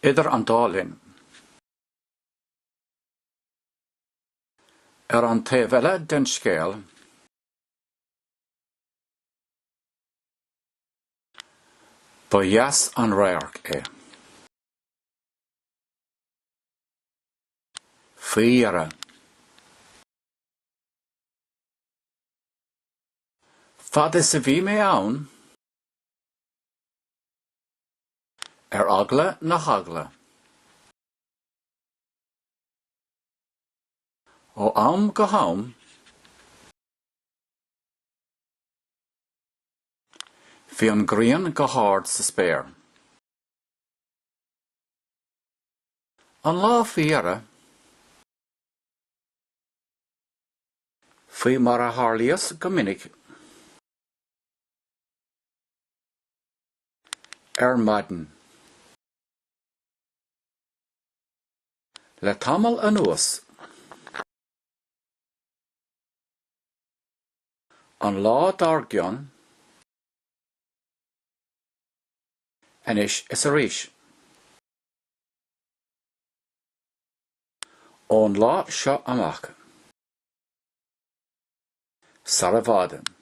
Idir an dálinn. An taobhile den scéal, ba dheas an radharc é. Fiara. Fad is a bhí mé ann, agla na hagla. Ó am go ham, bhí an grian go hard sa spéir. An lá fiara, faoi mar a tharlaíos go minic maidin. Le tamall anuas, an lá dargion, inis is a rís. Ón lá seo amach. Sarabhadin.